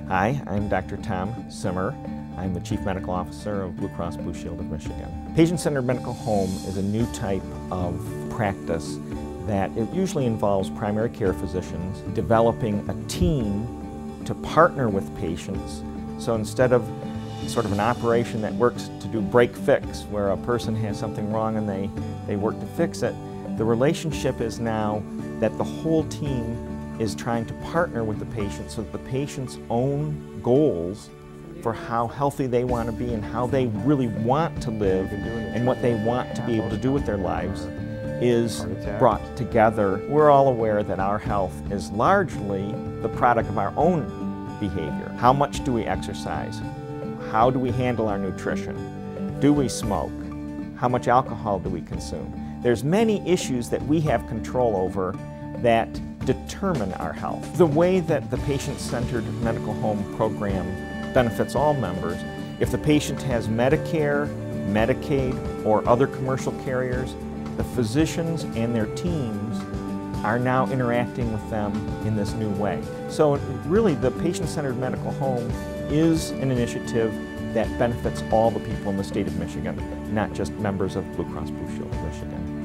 Hi, I'm Dr. Tom Simmer. I'm the Chief Medical Officer of Blue Cross Blue Shield of Michigan. Patient-centered medical home is a new type of practice that it usually involves primary care physicians developing a team to partner with patients. So instead of sort of an operation that works to do break-fix, where a person has something wrong and they work to fix it, the relationship is now that the whole team is trying to partner with the patient so that the patient's own goals for how healthy they want to be and how they really want to live and what they want to be able to do with their lives is brought together. We're all aware that our health is largely the product of our own behavior. How much do we exercise? How do we handle our nutrition? Do we smoke? How much alcohol do we consume? There's many issues that we have control over that determine our health. The way that the patient-centered medical home program benefits all members, if the patient has Medicare, Medicaid, or other commercial carriers, the physicians and their teams are now interacting with them in this new way. So really the patient-centered medical home is an initiative that benefits all the people in the state of Michigan, not just members of Blue Cross Blue Shield of Michigan.